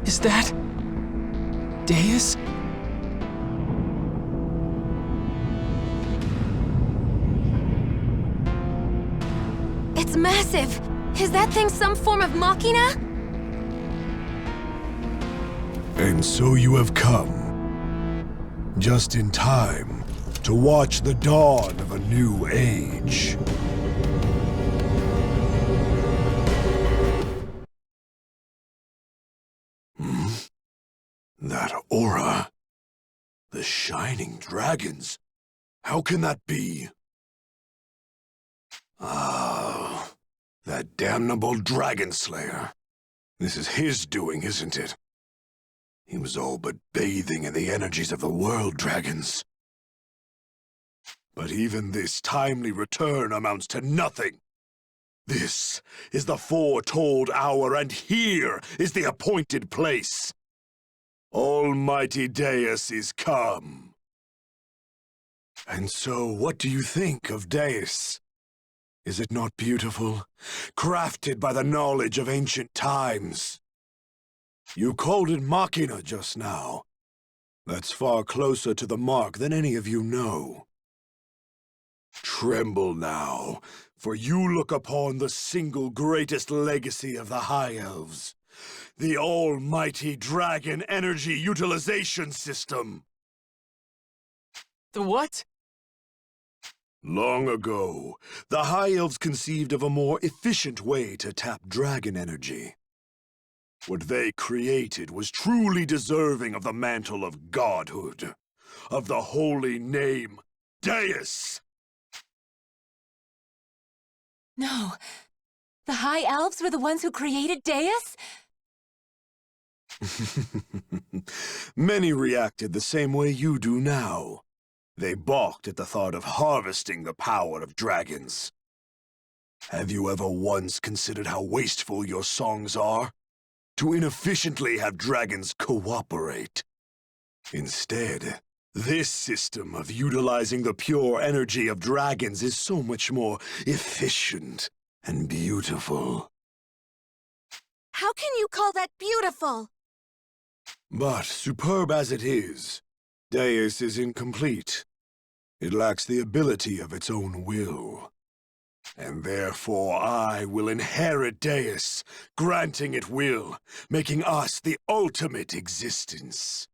Is that... Deus? It's massive! Is that thing some form of machina? And so you have come. Just in time to watch the dawn of a new age. That aura. The shining dragons. How can that be? Ah, that damnable dragon slayer. This is his doing, isn't it? He was all but bathing in the energies of the world dragons. But even this timely return amounts to nothing. This is the foretold hour, and here is the appointed place. Almighty Deus is come. And so, what do you think of Deus? Is it not beautiful? Crafted by the knowledge of ancient times. You called it Machina just now. That's far closer to the mark than any of you know. Tremble now, for you look upon the single greatest legacy of the High Elves. The almighty Dragon Energy Utilization System. The what? Long ago, the High Elves conceived of a more efficient way to tap dragon energy. What they created was truly deserving of the mantle of godhood, of the holy name, Deus! No. The High Elves were the ones who created Deus? Many reacted the same way you do now. They balked at the thought of harvesting the power of dragons. Have you ever once considered how wasteful your songs are? To inefficiently have dragons cooperate. Instead, this system of utilizing the pure energy of dragons is so much more efficient and beautiful. How can you call that beautiful? But superb as it is, Deus is incomplete. It lacks the ability of its own will. And therefore I will inherit Deus, granting it will, making us the ultimate existence.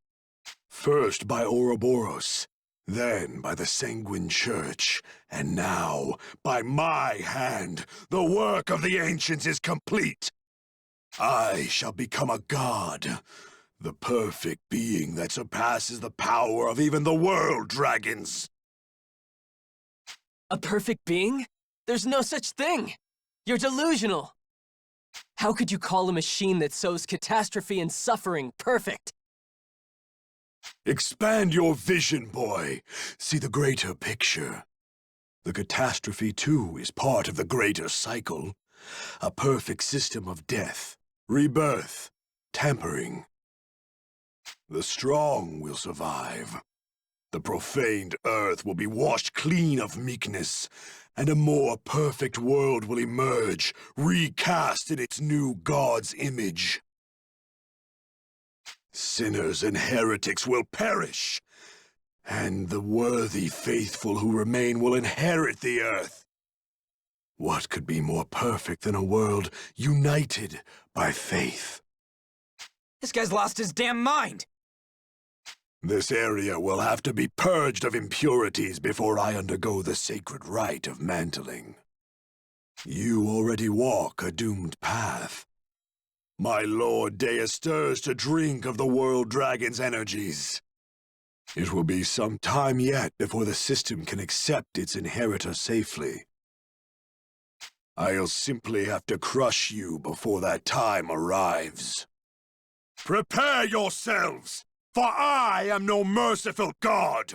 First by Ouroboros, then by the Sanguine Church, and now, by my hand, the work of the ancients is complete. I shall become a god, the perfect being that surpasses the power of even the world dragons. A perfect being? There's no such thing! You're delusional! How could you call a machine that sows catastrophe and suffering perfect? Expand your vision, boy. See the greater picture. The catastrophe, too, is part of the greater cycle. A perfect system of death, rebirth, tampering. The strong will survive. The profaned earth will be washed clean of meekness, and a more perfect world will emerge, recast in its new God's image. Sinners and heretics will perish, and the worthy faithful who remain will inherit the earth. What could be more perfect than a world united by faith? This guy's lost his damn mind! This area will have to be purged of impurities before I undergo the sacred rite of mantling. You already walk a doomed path. My Lord Deus stirs to drink of the world dragon's energies. It will be some time yet before the system can accept its inheritor safely. I'll simply have to crush you before that time arrives. Prepare yourselves! For I am no merciful god!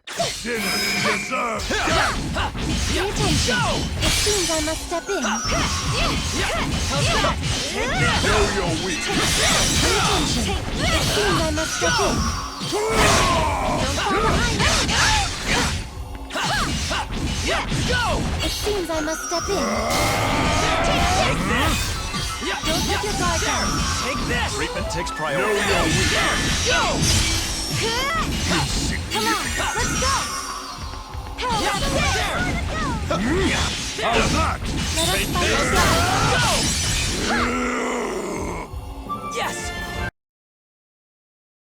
Sinners deserve death! Pay attention. It seems I must step in. Know your weak. Pay attention. It seems I must step in. Don't fall behind me. It seems I must step in. Take this! Don't let your guard down. Take this! Treatment takes No, priority. no, Go! Come on, let's go! Hell, Yeah, that's it! there! how's that? Let us fight this out. Yes!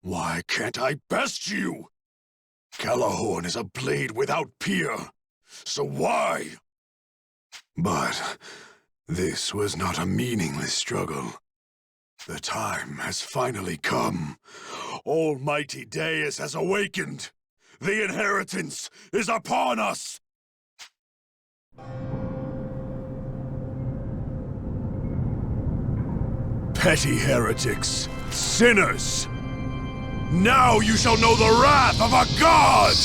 Why can't I best you? Callahorn is a blade without peer, so why? But this was not a meaningless struggle. The time has finally come. Almighty Deus has awakened. The inheritance is upon us. Petty heretics, sinners. Now you shall know the wrath of a god!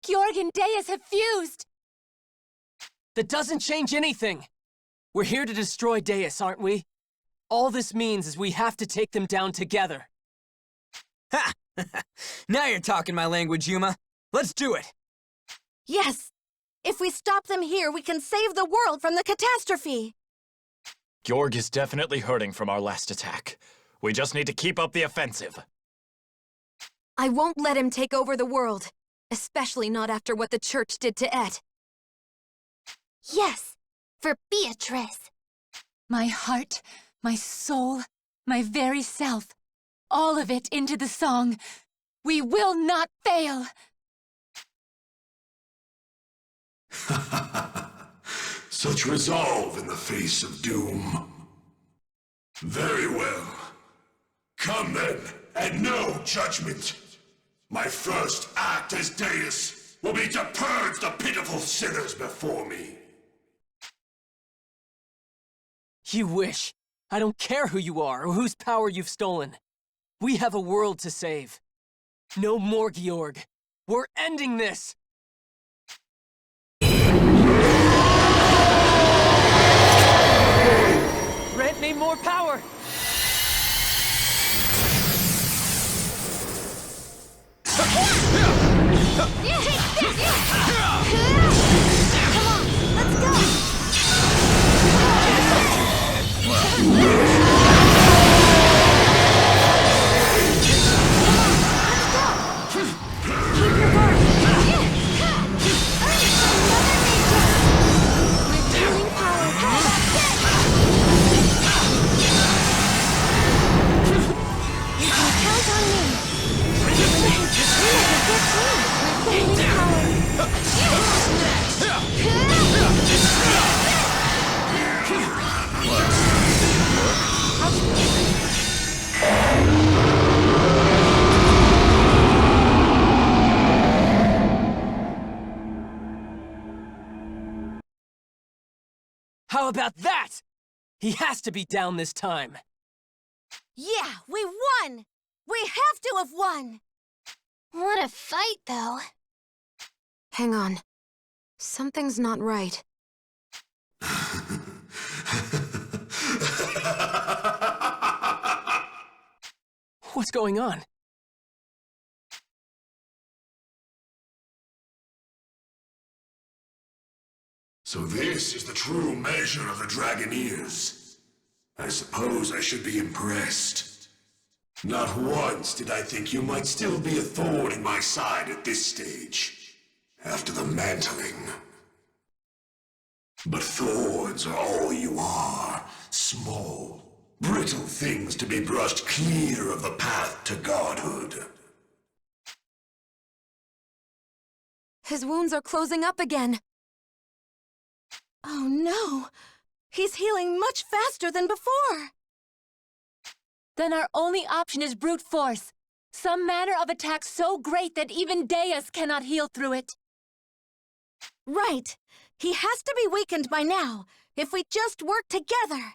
Georg and Deus have fused! That doesn't change anything! We're here to destroy Deus, aren't we? All this means is we have to take them down together. Ha! Now you're talking my language, Yuma. Let's do it! Yes! If we stop them here, we can save the world from the catastrophe! Georg is definitely hurting from our last attack. We just need to keep up the offensive. I won't let him take over the world. Especially not after what the church did to Ed. Yes, for Beatrice. My heart, my soul, my very self. All of it into the song. We will not fail! Such resolve in the face of doom. Very well. Come then, and no judgment. My first act as Deus will be to purge the pitiful sinners before me. You wish. I don't care who you are or whose power you've stolen. We have a world to save. No more, Georg. We're ending this! Grant me more power! Come on, let's go! How about that? He has to be down this time. Yeah, we won! We have to have won! What a fight, though. Hang on. Something's not right. What's going on? So this is the true measure of the Dragoneers. I suppose I should be impressed. Not once did I think you might still be a thorn in my side at this stage, after the mantling. But thorns are all you are, small, brittle things to be brushed clear of the path to godhood. His wounds are closing up again. Oh no! He's healing much faster than before! Then our only option is brute force. Some manner of attack so great that even Deus cannot heal through it. Right. He has to be weakened by now, if we just work together.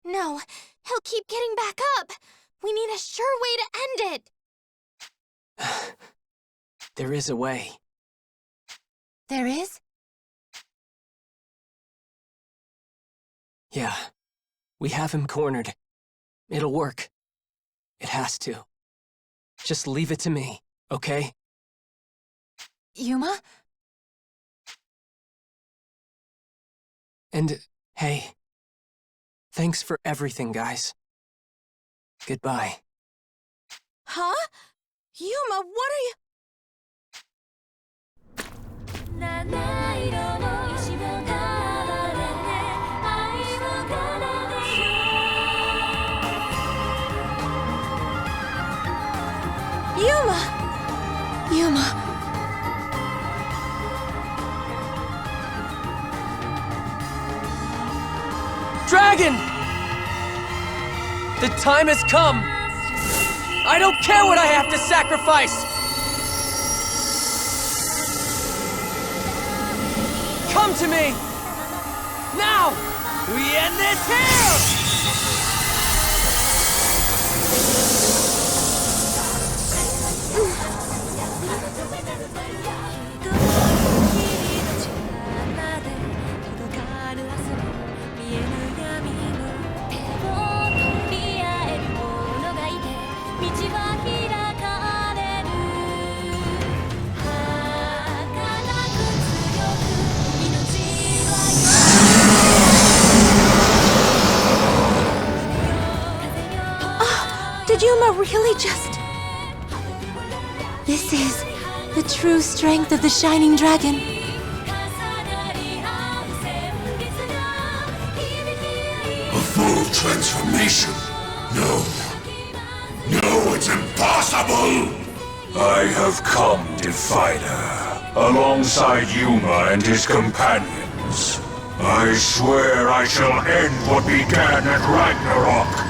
No, he'll keep getting back up. We need a sure way to end it. There is a way. There is? Yeah. We have him cornered. It'll work. It has to. Just leave it to me, okay? Yuma? And, hey. Thanks for everything, guys. Goodbye. Huh? Yuma, what are you... Yuma! Yuma. Dragon! The time has come! I don't care what I have to sacrifice! Come to me! Now! We end this here! Did Yuma really just... This is the true strength of the Shining Dragon. A full transformation? No. No, it's impossible! I have come, Divider, alongside Yuma and his companions. I swear I shall end what began at Ragnarok.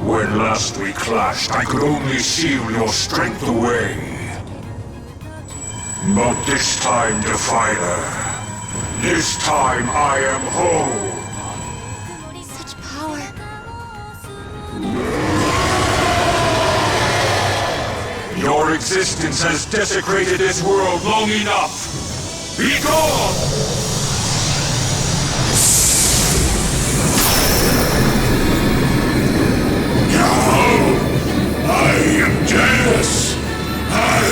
When last we clashed, I could only seal your strength away. But this time, Divider, this time I am whole. Such power. Your existence has desecrated this world long enough. Be gone! I am Deus! I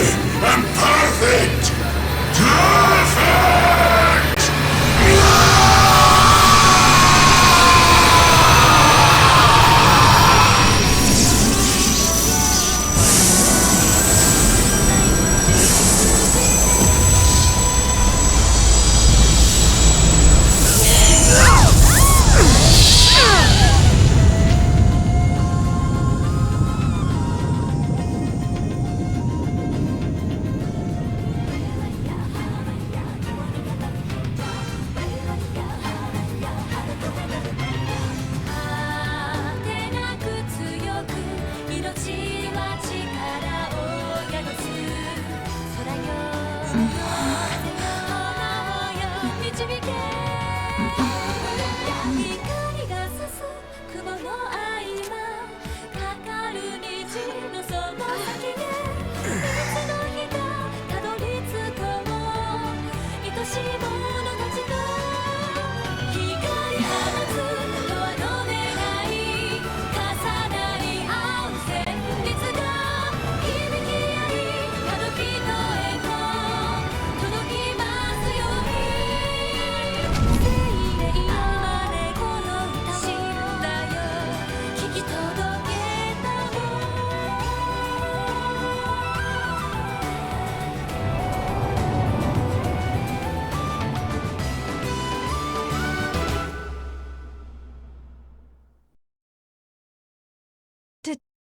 am perfect! Perfect!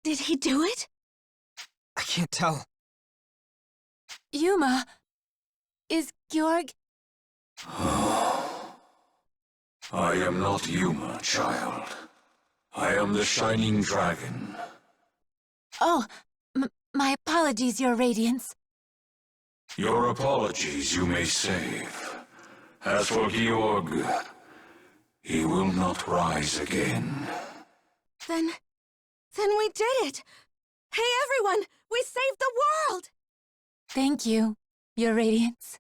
Did he do it? I can't tell. Yuma, is Georg... I am not Yuma, child. I am the Shining Dragon. Oh, my apologies, Your Radiance. Your apologies you may save. As for Georg, he will not rise again. Then we did it! Hey everyone! We saved the world! Thank you, Your Radiance.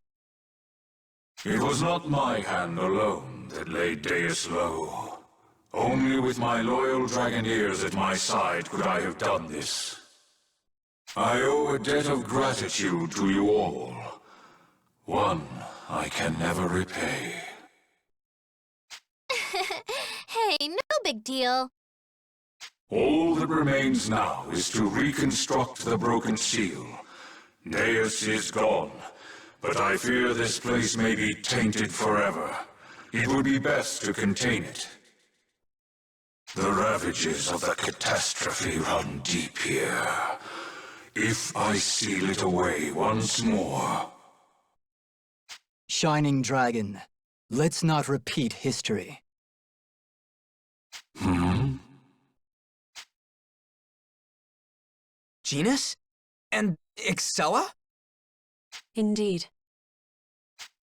It was not my hand alone that laid Deus low. Only with my loyal Dragoneers at my side could I have done this. I owe a debt of gratitude to you all. One I can never repay. Hey, no big deal. All that remains now is to reconstruct the broken seal. Deus is gone, but I fear this place may be tainted forever. It would be best to contain it. The ravages of the catastrophe run deep here. If I seal it away once more... Shining Dragon, let's not repeat history. Genus? And Excella? Indeed.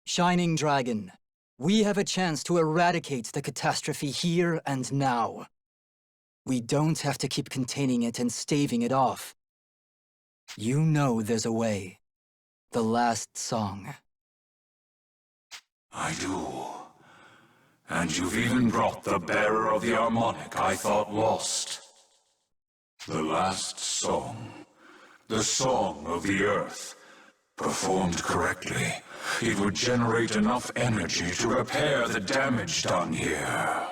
Shining Dragon, we have a chance to eradicate the catastrophe here and now. We don't have to keep containing it and staving it off. You know there's a way. The last song. I do. And you've even brought the bearer of the harmonic I thought lost. The last song. The song of the earth. Performed correctly, it would generate enough energy to repair the damage done here.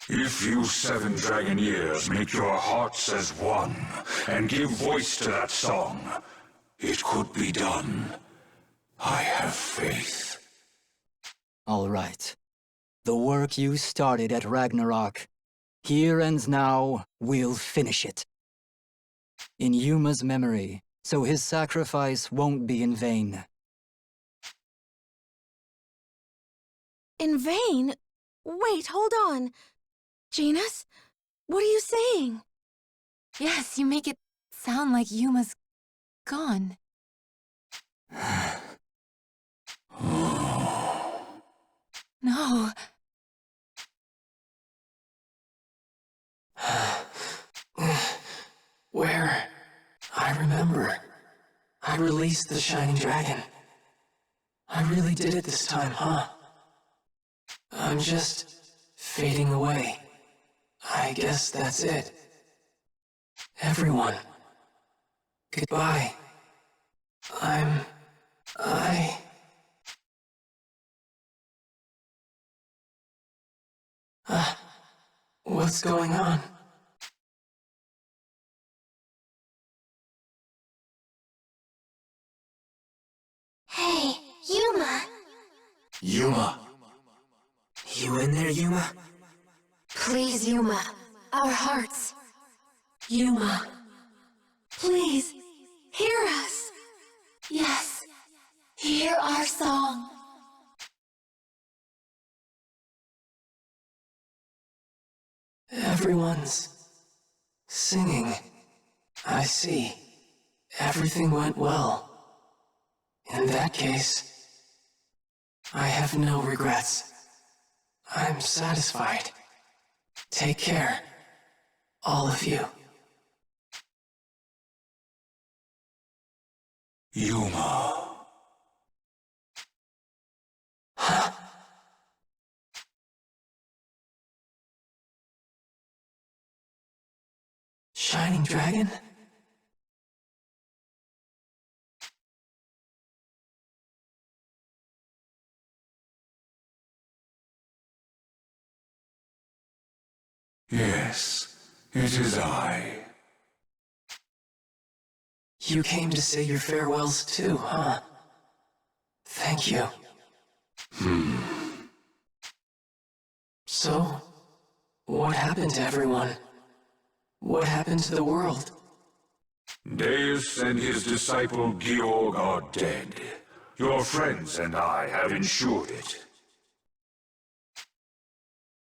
If you 7 Dragoneers make your hearts as one, and give voice to that song, it could be done. I have faith. All right. The work you started at Ragnarok. Here and now, we'll finish it. In Yuma's memory, so his sacrifice won't be in vain. In vain? Wait, hold on. Genus? What are you saying? Yes, you make it sound like Yuma's gone. No. Where? I remember. I released the Shining Dragon. I really did it this time, huh? I'm just fading away. I guess that's it. Everyone. Goodbye. What's going on? Hey, Yuma! Yuma. You in there, Yuma? Please, Yuma. Our hearts. Yuma. Please, hear us. Yes. Hear our song. Everyone's singing. I see. Everything went well. In that case, I have no regrets. I'm satisfied. Take care, all of you. Yuma. Huh? Shining Dragon? Yes, it is I. You came to say your farewells too, huh? Thank you. So, what happened to everyone? What happened to the world? Deus and his disciple Georg are dead. Your friends and I have ensured it.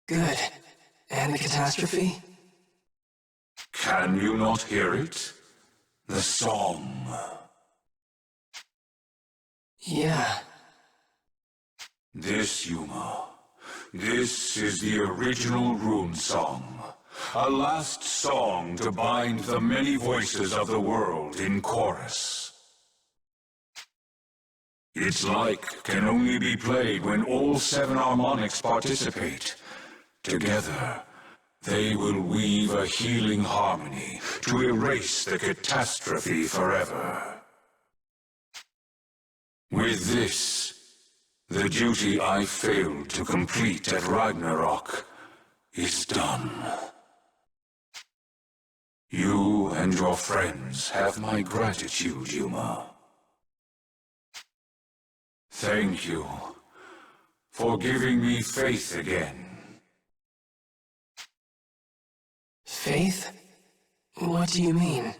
Good. And the catastrophe? Can you not hear it? The song. Yeah. This, Yuma, this is the original rune song. A last song to bind the many voices of the world in chorus. Its like can only be played when all 7 harmonics participate. Together, they will weave a healing harmony to erase the catastrophe forever. With this, the duty I failed to complete at Ragnarok is done. You and your friends have my gratitude, Yuma. Thank you for giving me faith again. Faith? What do you mean?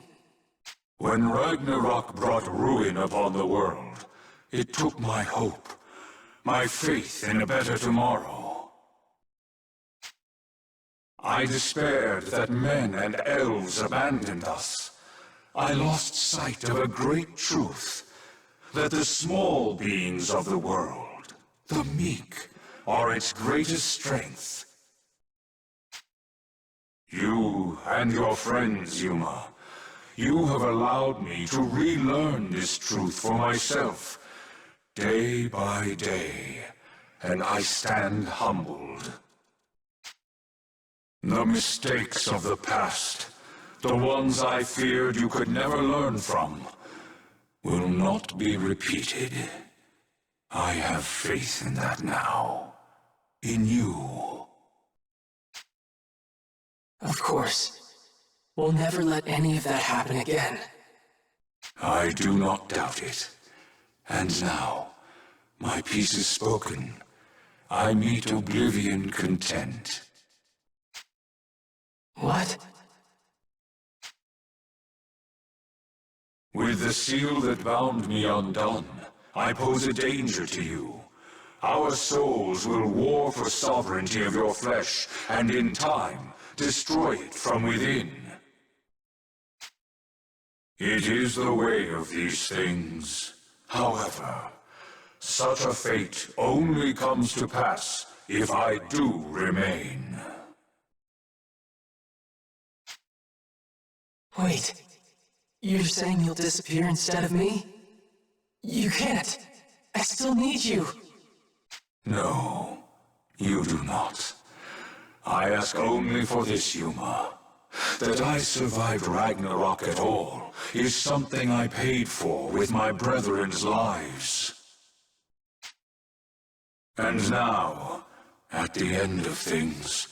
When Ragnarok brought ruin upon the world, it took my hope, my faith in a better tomorrow. I despaired that men and elves abandoned us. I lost sight of a great truth, that the small beings of the world, the meek, are its greatest strength. You and your friends, Yuma, you have allowed me to relearn this truth for myself, day by day, and I stand humbled. The mistakes of the past, the ones I feared you could never learn from, will not be repeated. I have faith in that now. In you. Of course. We'll never let any of that happen again. I do not doubt it. And now, my peace is spoken. I meet oblivion content. What? With the seal that bound me undone, I pose a danger to you. Our souls will war for sovereignty of your flesh, and in time, destroy it from within. It is the way of these things. However, such a fate only comes to pass if I do remain. Wait. You're saying you'll disappear instead of me? You can't. I still need you. No, you do not. I ask only for this, Yuma. That I survived Ragnarok at all is something I paid for with my brethren's lives. And now, at the end of things,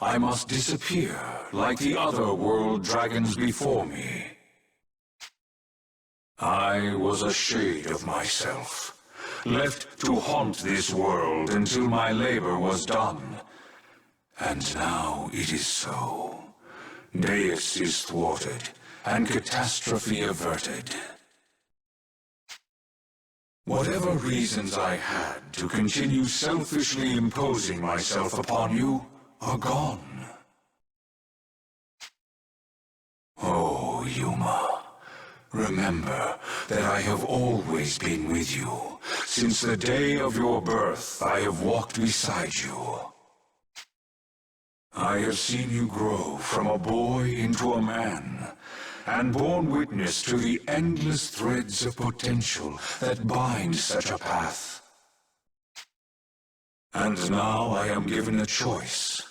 I must disappear like the other world dragons before me. I was a shade of myself, left to haunt this world until my labor was done. And now it is so. Deus is thwarted, and catastrophe averted. Whatever reasons I had to continue selfishly imposing myself upon you are gone. Oh, Yuma, remember that I have always been with you. Since the day of your birth, I have walked beside you. I have seen you grow from a boy into a man, and borne witness to the endless threads of potential that bind such a path. And now I am given a choice.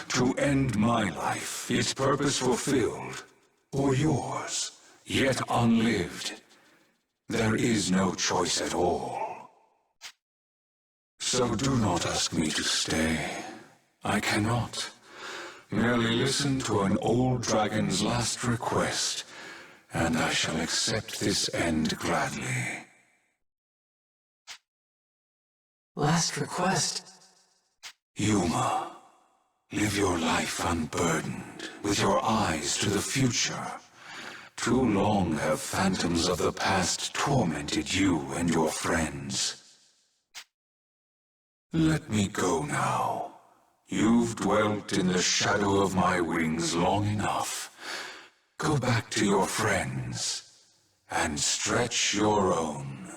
To end my life, its purpose fulfilled, or yours, yet unlived. There is no choice at all. So do not ask me to stay. I cannot. Merely listen to an old dragon's last request, and I shall accept this end gladly. Last request? Yuma, live your life unburdened, with your eyes to the future. Too long have phantoms of the past tormented you and your friends. Let me go now. You've dwelt in the shadow of my wings long enough. Go back to your friends, and stretch your own.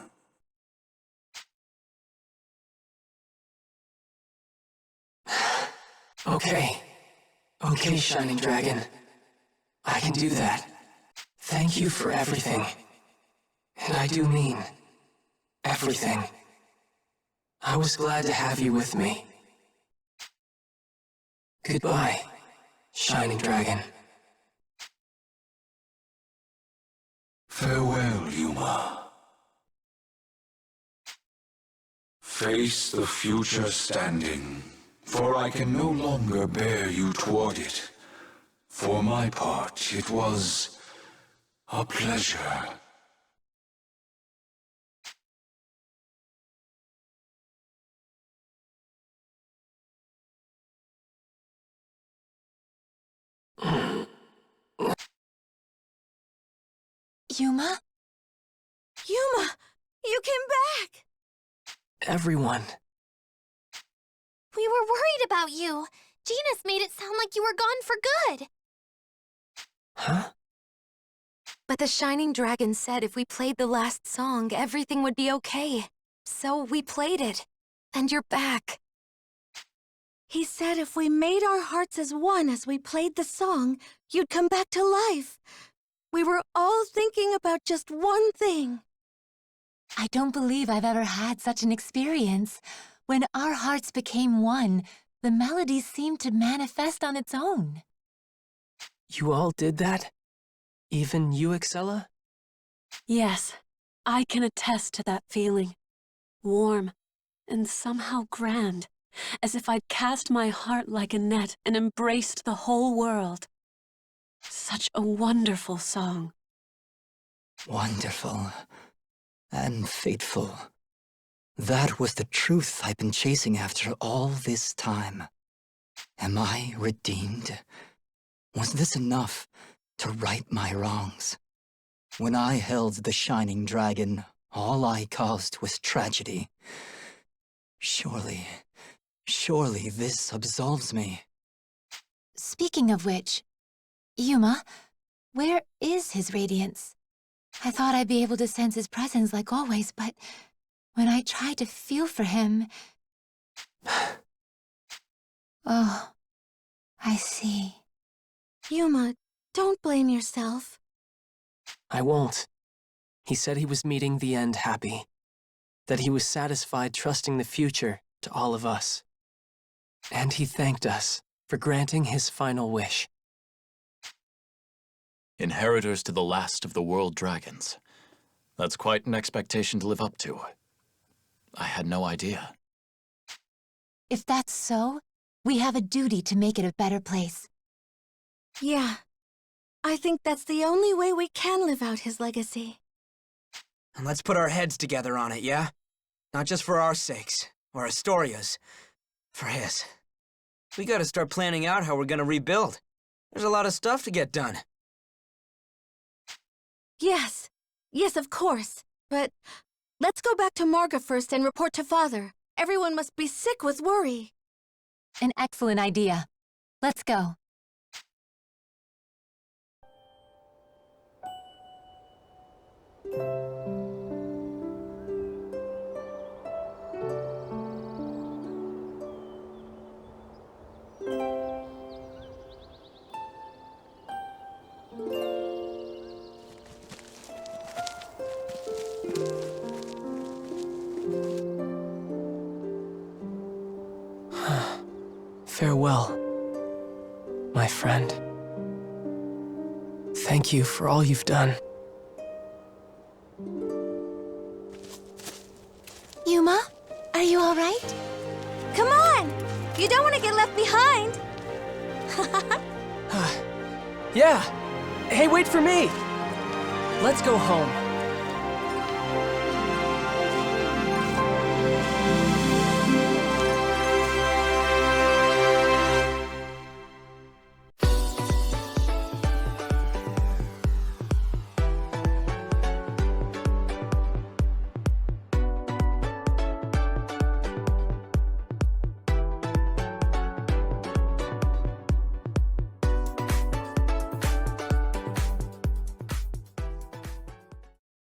Okay. Okay, Shining Dragon. I can do that. Thank you for everything. And I do mean everything. I was glad to have you with me. Goodbye, Shining Dragon. Farewell, Yuma. Face the future standing, for I can no longer bear you toward it. For my part, it was a pleasure. Yuma? Yuma! You came back! Everyone. We were worried about you. Genus made it sound like you were gone for good. Huh? But the Shining Dragon said if we played the last song, everything would be okay. So we played it. And you're back. He said if we made our hearts as one as we played the song, you'd come back to life. We were all thinking about just one thing. I don't believe I've ever had such an experience. When our hearts became one, the melody seemed to manifest on its own. You all did that? Even you, Excella? Yes, I can attest to that feeling. Warm, and somehow grand, as if I'd cast my heart like a net and embraced the whole world. Such a wonderful song. Wonderful. And fateful. That was the truth I've been chasing after all this time. Am I redeemed? Was this enough to right my wrongs? When I held the Shining Dragon, all I caused was tragedy. Surely this absolves me. Speaking of which, Yuma, where is his radiance? I thought I'd be able to sense his presence like always, but when I tried to feel for him... Oh, I see. Yuma, don't blame yourself. I won't. He said he was meeting the end happy. That he was satisfied trusting the future to all of us. And he thanked us for granting his final wish. Inheritors to the last of the world dragons. That's quite an expectation to live up to. I had no idea. If that's so, we have a duty to make it a better place. Yeah. I think that's the only way we can live out his legacy. And let's put our heads together on it, yeah? Not just for our sakes, or Astoria's. For his. We gotta start planning out how we're gonna rebuild. There's a lot of stuff to get done. Yes. Yes, of course. But let's go back to Marga first and report to Father. Everyone must be sick with worry. An excellent idea. Let's go. Farewell, my friend. Thank you for all you've done. Yuma, are you all right? Come on! You don't want to get left behind! Yeah! Hey, wait for me! Let's go home.